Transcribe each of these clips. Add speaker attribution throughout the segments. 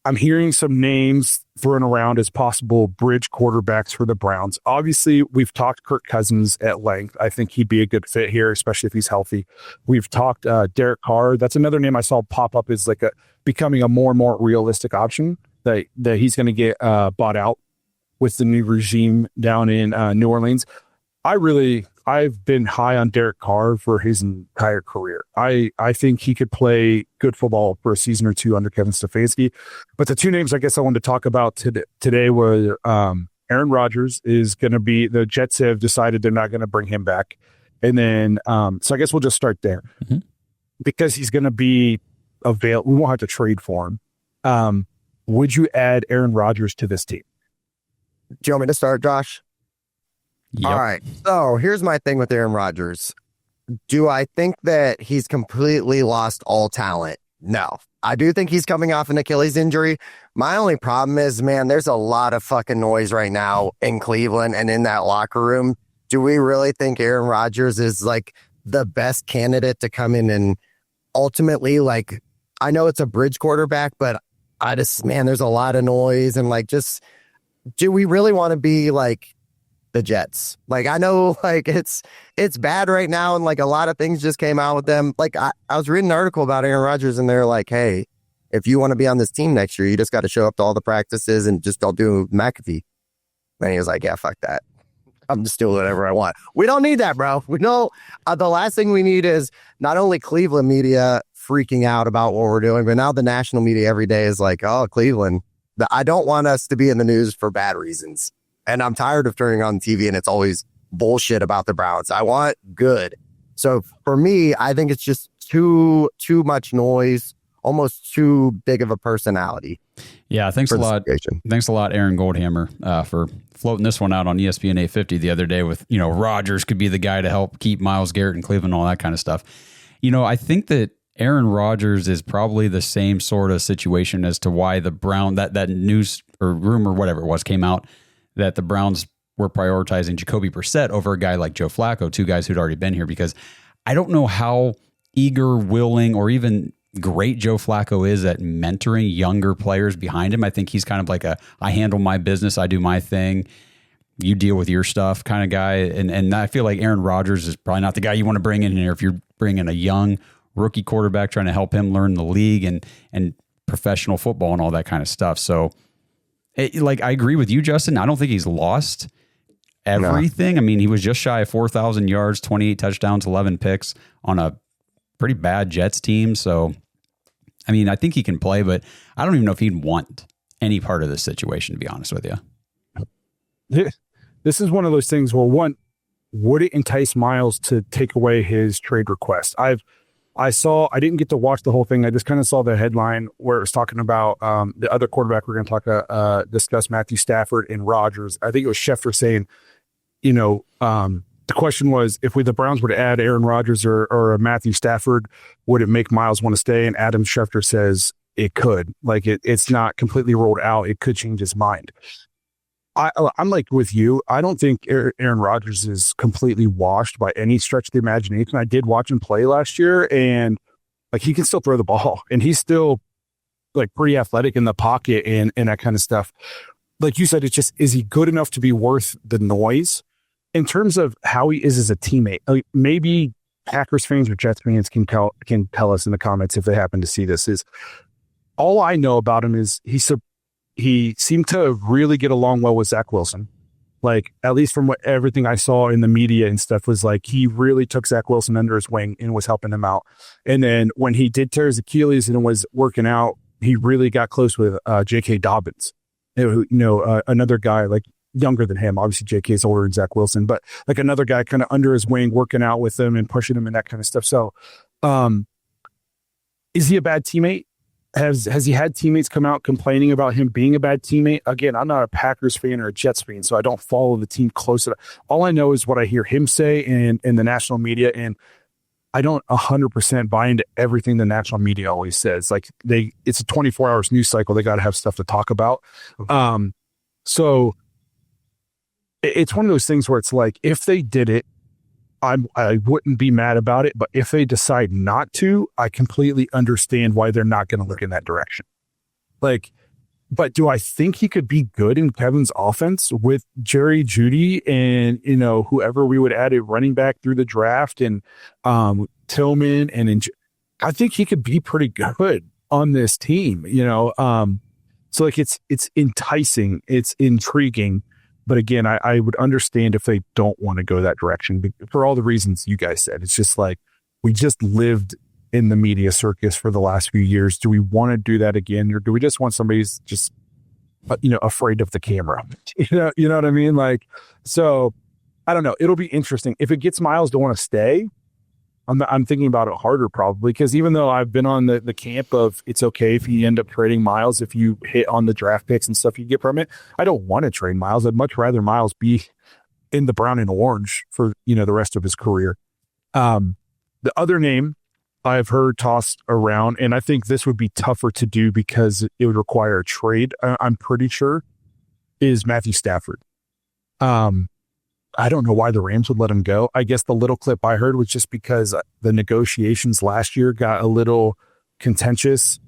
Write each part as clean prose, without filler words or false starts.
Speaker 1: I'm hearing some names thrown around as possible bridge quarterbacks for the Browns. Obviously, we've talked Kirk Cousins at length. I think he'd be a good fit here, especially if he's healthy. We've talked Derek Carr. That's another name I saw pop up as like becoming a more and more realistic option that he's going to get bought out with the new regime down in New Orleans. I've been high on Derek Carr for his entire career. I think he could play good football for a season or two under Kevin Stefanski. But the two names I guess I wanted to talk about today were Aaron Rodgers is going to be, the Jets have decided they're not going to bring him back. And then, so I guess we'll just start there. Mm-hmm. Because he's going to be available. We won't have to trade for him. Would you add Aaron Rodgers to this team?
Speaker 2: Do you want me to start, Josh?
Speaker 3: Yep.
Speaker 2: All right. So here's my thing with Aaron Rodgers. Do I think that he's completely lost all talent? No. I do think he's coming off an Achilles injury. My only problem is, man, there's a lot of fucking noise right now in Cleveland and in that locker room. Do we really think Aaron Rodgers is like the best candidate to come in and ultimately, like, I know it's a bridge quarterback, but there's a lot of noise and like, just, do we really want to be like the Jets? Like, I know like it's bad right now and like a lot of things just came out with them. Like I was reading an article about Aaron Rodgers and they're like, hey, if you want to be on this team next year, you just got to show up to all the practices and just don't do McAfee. And he was like, yeah, fuck that. I'm just doing whatever I want. We don't need that, bro. We know the last thing we need is not only Cleveland media freaking out about what we're doing, but now the national media every day is like, oh, Cleveland. I don't want us to be in the news for bad reasons. And I'm tired of turning on TV and it's always bullshit about the Browns. I want good. So for me, I think it's just too much noise, almost too big of a personality.
Speaker 3: Yeah, thanks a lot. Thanks a lot, Aaron Goldhammer, for floating this one out on ESPN 850 the other day with, Rodgers could be the guy to help keep Myles, Garrett in Cleveland, all that kind of stuff. I think that Aaron Rodgers is probably the same sort of situation as to why the Brown, that news or rumor, whatever it was, came out that the Browns were prioritizing Jacoby Brissett over a guy like Joe Flacco, two guys who'd already been here, because I don't know how eager, willing, or even great Joe Flacco is at mentoring younger players behind him. I think he's kind of like I handle my business, I do my thing, you deal with your stuff kind of guy. And I feel like Aaron Rodgers is probably not the guy you want to bring in here if you're bringing a young rookie quarterback trying to help him learn the league and professional football and all that kind of stuff. So I agree with you, Justin. I don't think he's lost everything. No. I mean, he was just shy of 4,000 yards, 28 touchdowns, 11 picks on a pretty bad Jets team. So, I mean, I think he can play, but I don't even know if he'd want any part of this situation, to be honest with you.
Speaker 1: This is one of those things where, one, would it entice Myles to take away his trade request? I didn't get to watch the whole thing. I just kind of saw the headline where it was talking about the other quarterback we're going to discuss, Matthew Stafford and Rodgers. I think it was Schefter saying, the question was, if the Browns were to add Aaron Rodgers or Matthew Stafford, would it make Myles want to stay? And Adam Schefter says it could. Like it's not completely ruled out. It could change his mind. I'm like with you. I don't think Aaron Rodgers is completely washed by any stretch of the imagination. I did watch him play last year, and like he can still throw the ball, and he's still like pretty athletic in the pocket and that kind of stuff. Like you said, it's just, is he good enough to be worth the noise? In terms of how he is as a teammate, like maybe Packers fans or Jets fans can tell us in the comments if they happen to see this. Is all I know about him is he seemed to really get along well with Zach Wilson. Like, at least from everything I saw in the media and stuff, was like he really took Zach Wilson under his wing and was helping him out. And then when he did tear his Achilles and was working out, he really got close with J.K. Dobbins. Another guy like younger than him. Obviously, J.K. is older than Zach Wilson, but like another guy kind of under his wing, working out with him and pushing him and that kind of stuff. So, is he a bad teammate? Has he had teammates come out complaining about him being a bad teammate? Again, I'm not a Packers fan or a Jets fan, so I don't follow the team close enough. All I know is what I hear him say in the national media, and I don't 100% buy into everything the national media always says. Like it's a 24 hours news cycle. They got to have stuff to talk about. So it's one of those things where it's like, if they did it, I wouldn't be mad about it, but if they decide not to, I completely understand why they're not going to look in that direction. Like, But do I think he could be good in Kevin's offense with Jerry Jeudy and, whoever we would add a running back through the draft and Tillman I think he could be pretty good on this team, So like it's enticing, it's intriguing. But again, I would understand if they don't want to go that direction for all the reasons you guys said. It's just like we just lived in the media circus for the last few years. Do we want to do that again, or do we just want somebody who's just afraid of the camera? You know what I mean? Like, so I don't know. It'll be interesting if it gets Myles to want to stay. I'm thinking about it harder probably, because even though I've been on the camp of it's okay if you end up trading Myles, if you hit on the draft picks and stuff you get from it, I don't want to trade Myles. I'd much rather Myles be in the brown and orange for the rest of his career. The other name I've heard tossed around, and I think this would be tougher to do because it would require a trade, I'm pretty sure, is Matthew Stafford. I don't know why the Rams would let him go. I guess the little clip I heard was just because the negotiations last year got a little contentious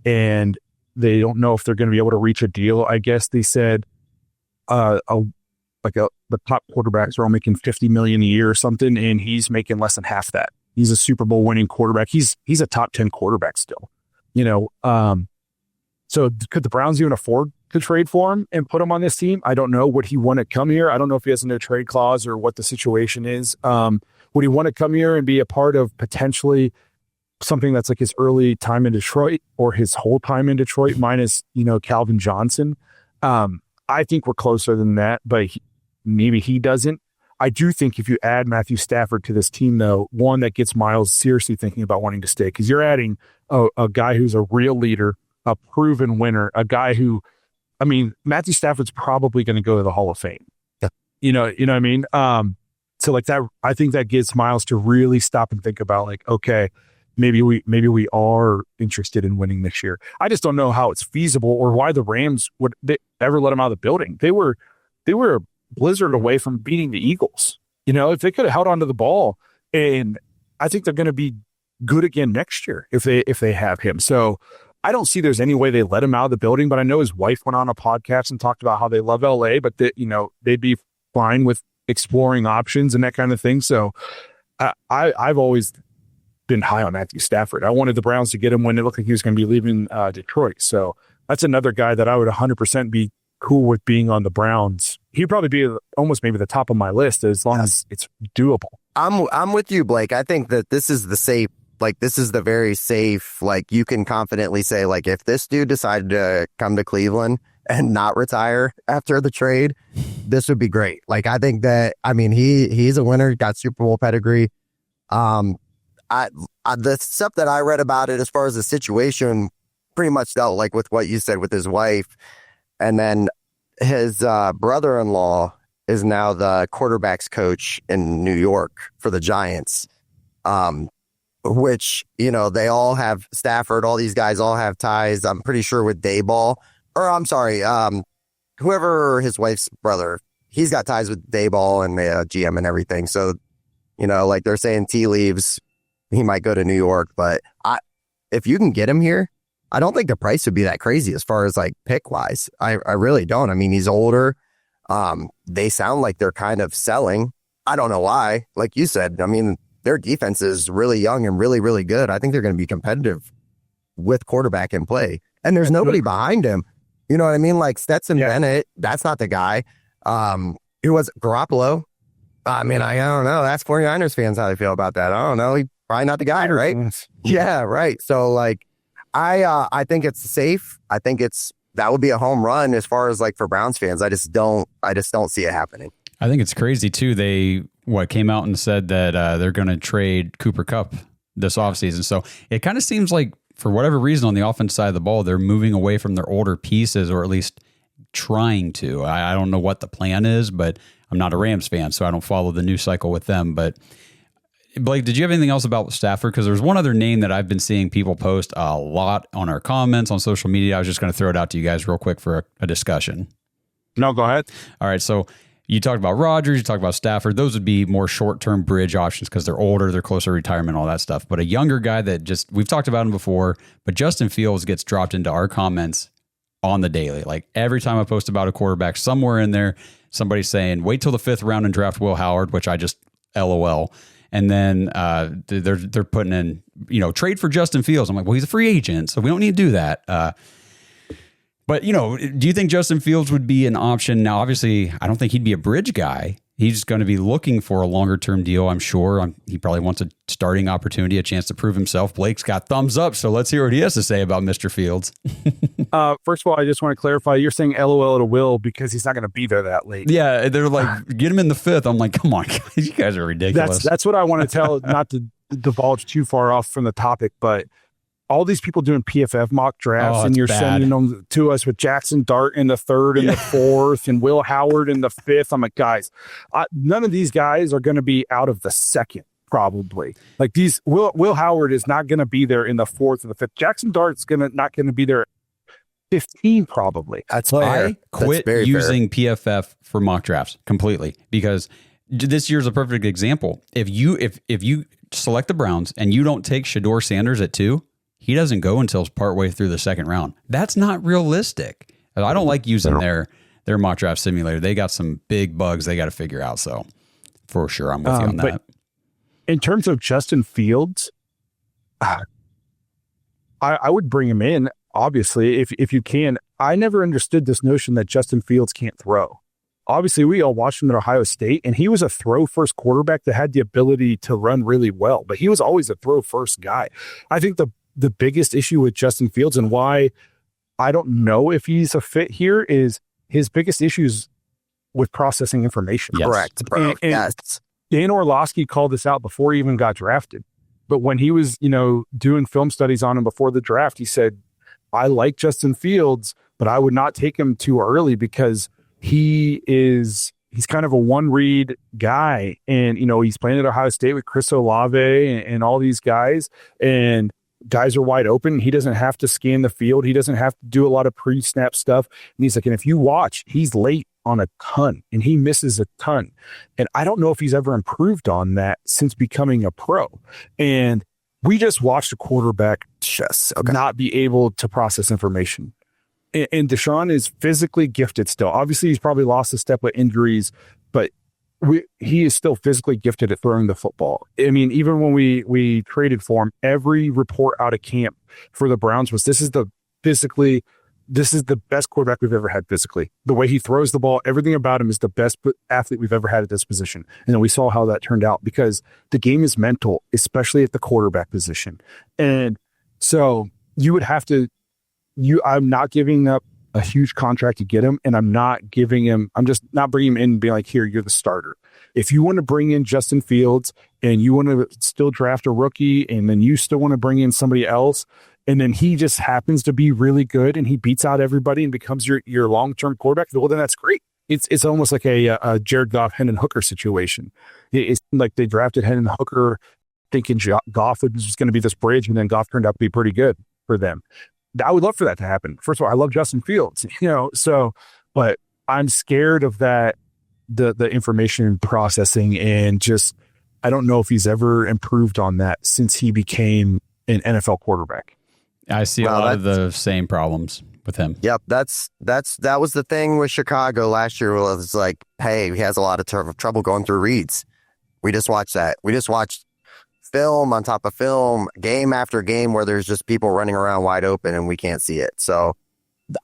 Speaker 1: and they don't know if they're going to be able to reach a deal. I guess they said the top quarterbacks are all making $50 million a year or something, and he's making less than half that. He's a Super Bowl winning quarterback. He's a top 10 quarterback still, So could the Browns even afford to trade for him and put him on this team? I don't know. Would he want to come here? I don't know if he has a no trade clause or what the situation is. Would he want to come here and be a part of potentially something that's like his early time in Detroit or his whole time in Detroit minus, Calvin Johnson? I think we're closer than that, but maybe he doesn't. I do think if you add Matthew Stafford to this team, though, one that gets Myles seriously thinking about wanting to stay, because you're adding a guy who's a real leader, a proven winner, a guy who, Matthew Stafford's probably going to go to the Hall of Fame.
Speaker 2: Yeah.
Speaker 1: You know what I mean? So like that, I think that gets Myles to really stop and think about like, okay, maybe we are interested in winning this year. I just don't know how it's feasible or why the Rams would ever let him out of the building. They were a blizzard away from beating the Eagles. If they could have held onto the ball, and I think they're going to be good again next year if they have him. So I don't see there's any way they let him out of the building, but I know his wife went on a podcast and talked about how they love LA, but that, they'd be fine with exploring options and that kind of thing. So I've always been high on Matthew Stafford. I wanted the Browns to get him when it looked like he was going to be leaving Detroit. So that's another guy that I would 100% be cool with being on the Browns. He'd probably be almost maybe the top of my list as long as it's doable.
Speaker 2: I'm with you, Blake. I think that this is the very safe, you can confidently say, if this dude decided to come to Cleveland and not retire after the trade, this would be great. I think that, he's a winner, got Super Bowl pedigree. The stuff that I read about it as far as the situation pretty much dealt with what you said with his wife. And then his brother-in-law is now the quarterback's coach in New York for the Giants. Which, they all have Stafford, all these guys all have ties, I'm pretty sure, with Dayball. Or I'm sorry, whoever his wife's brother, he's got ties with Dayball and the GM and everything. So, they're saying tea leaves, he might go to New York. But if you can get him here, I don't think the price would be that crazy as far as pick wise. I really don't. He's older. They sound like they're kind of selling. I don't know why. Like you said, their defense is really young and really, really good. I think they're going to be competitive with quarterback in play. And there's nobody behind him. You know what I mean? Stetson Bennett, that's not the guy. Who was Garoppolo? I don't know. That's 49ers fans how they feel about that. I don't know. He's probably not the guy, right? Yeah, right. So, I think it's safe. I think that would be a home run as far as for Browns fans. I just don't see it happening.
Speaker 3: I think it's crazy too. They came out and said that they're going to trade Cooper Kupp this offseason. So it kind of seems like for whatever reason on the offense side of the ball, they're moving away from their older pieces, or at least trying to. I don't know what the plan is, but I'm not a Rams fan, so I don't follow the news cycle with them. But Blake, did you have anything else about Stafford? Because there's one other name that I've been seeing people post a lot on our comments on social media. I was just going to throw it out to you guys real quick for a discussion.
Speaker 1: No, go ahead.
Speaker 3: All right, so you talked about Rodgers, you talked about Stafford. Those would be more short-term bridge options because they're older, they're closer to retirement, all that stuff. But a younger guy that we've talked about him before, but Justin Fields gets dropped into our comments on the daily. Like every time I post about a quarterback, somewhere in there, somebody's saying, wait till the 5th round and draft Will Howard, which I just LOL. And then they're putting in, trade for Justin Fields. I'm like, well, he's a free agent, so we don't need to do that. But, do you think Justin Fields would be an option? Now, obviously, I don't think he'd be a bridge guy. He's going to be looking for a longer-term deal, I'm sure. He probably wants a starting opportunity, a chance to prove himself. Blake's got thumbs up, so let's hear what he has to say about Mr. Fields.
Speaker 1: First of all, I just want to clarify, you're saying LOL to Will because he's not going to be there that late.
Speaker 3: Yeah, they're like, get him in the 5th. I'm like, come on, guys, you guys are ridiculous.
Speaker 1: That's what I want to tell, not to divulge too far off from the topic, but all these people doing PFF mock drafts, and you're sending them to us with Jackson Dart in the 3rd and the 4th and Will Howard in the 5th. I'm like, guys, none of these guys are going to be out of the 2nd, probably. Like Will Howard is not going to be there in the 4th or the 5th. Jackson Dart's not going to be there 15, probably.
Speaker 2: That's fair.
Speaker 3: I quit using PFF for mock drafts completely because this year's a perfect example. If you select the Browns and you don't take Shedeur Sanders at 2, he doesn't go until partway through the 2nd round. That's not realistic. I don't like using their mock draft simulator. They got some big bugs they got to figure out. So for sure, I'm with you on that.
Speaker 1: In terms of Justin Fields, I would bring him in, obviously, if you can. I never understood this notion that Justin Fields can't throw. Obviously, we all watched him at Ohio State, and he was a throw-first quarterback that had the ability to run really well, but he was always a throw-first guy. I think the biggest issue with Justin Fields and why I don't know if he's a fit here is his biggest issues with processing information.
Speaker 3: Yes.
Speaker 2: Correct, bro.
Speaker 1: And
Speaker 2: Yes.
Speaker 1: Dan Orlovsky called this out before he even got drafted. But when he was, doing film studies on him before the draft, he said, I like Justin Fields, but I would not take him too early because he's kind of a one-read guy. And, he's playing at Ohio State with Chris Olave and all these guys. And guys are wide open. He doesn't have to scan the field. He doesn't have to do a lot of pre-snap stuff. And he's like, and if you watch, he's late on a ton and he misses a ton. And I don't know if he's ever improved on that since becoming a pro. And we just watched a quarterback not be able to process information. And Deshaun is physically gifted still. Obviously, he's probably lost a step with injuries, but he is still physically gifted at throwing the football. I mean, even when we traded for him, every report out of camp for the Browns was this is the best quarterback we've ever had physically. The way he throws the ball, everything about him is the best athlete we've ever had at this position. And then we saw how that turned out because the game is mental, especially at the quarterback position. And so you would have to, I'm not giving up a huge contract to get him, and I'm just not bringing him in and being like, here, you're the starter. If you want to bring in Justin Fields and you want to still draft a rookie and then you still want to bring in somebody else, and then he just happens to be really good and he beats out everybody and becomes your long-term quarterback, well, then that's great. It's almost like a Jared Goff, Hendon Hooker situation. It's like they drafted Hendon Hooker thinking Goff was going to be this bridge, and then Goff turned out to be pretty good for them. I would love for that to happen. First of all, I love Justin Fields, but I'm scared of that, the information processing, and just, I don't know if he's ever improved on that since he became an NFL quarterback.
Speaker 3: I see a lot of the same problems with him.
Speaker 2: Yep. That was the thing with Chicago last year. Was like, hey, he has a lot of trouble going through reads. We just watched that. We just watched film on top of film, game after game, where there's just people running around wide open and we can't see it. So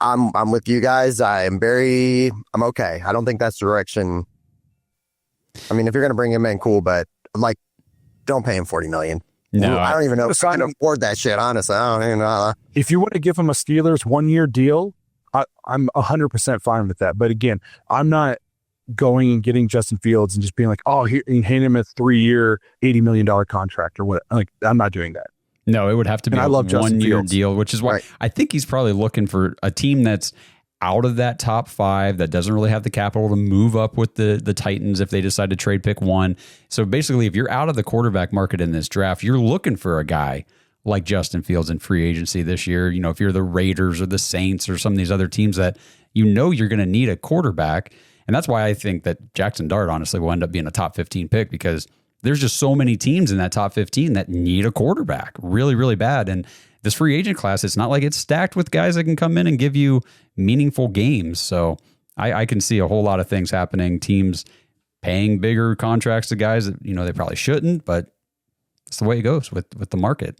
Speaker 2: I'm with you guys. I'm okay. I don't think that's the direction. I mean, if you're going to bring him in, cool, but I'm like, don't pay him $40 million.
Speaker 3: No,
Speaker 2: I don't even know if I can afford that shit, honestly. I don't even know.
Speaker 1: If you want to give him a Steelers 1-year deal, I'm 100% fine with that. But again, I'm not going and getting Justin Fields and just being like, oh, here, and hand him a 3-year, $80 million contract or what. Like, I'm not doing that.
Speaker 3: No, it would have to be a 1-year deal, which is why I think he's probably looking for a team that's out of that top 5 that doesn't really have the capital to move up with the Titans if they decide to trade pick 1. So basically, if you're out of the quarterback market in this draft, you're looking for a guy like Justin Fields in free agency this year. If you're the Raiders or the Saints or some of these other teams that you're going to need a quarterback. And that's why I think that Jackson Dart honestly will end up being a top 15 pick, because there's just so many teams in that top 15 that need a quarterback really, really bad. And this free agent class, it's not like it's stacked with guys that can come in and give you meaningful games. So I can see a whole lot of things happening. Teams paying bigger contracts to guys that, they probably shouldn't, but it's the way it goes with the market.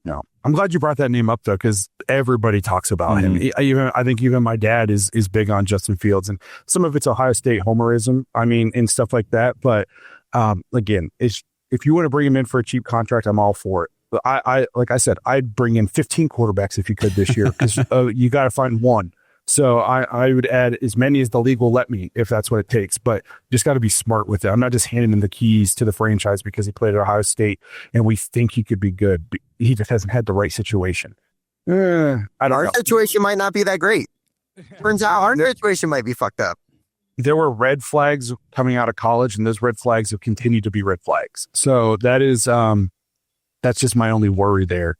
Speaker 1: No, I'm glad you brought that name up though, because everybody talks about him. I think even my dad is big on Justin Fields, and some of it's Ohio State homerism. And stuff like that. But again, if you want to bring him in for a cheap contract, I'm all for it. But like I said, I'd bring in 15 quarterbacks if you could this year, because you got to find one. So I would add as many as the league will let me, if that's what it takes. But you just got to be smart with it. I'm not just handing him the keys to the franchise because he played at Ohio State and we think he could be good. He just hasn't had the right situation. Our
Speaker 2: situation might not be that great. Turns out our situation might be fucked up.
Speaker 1: There were red flags coming out of college, and those red flags have continued to be red flags. So that is that's just my only worry there.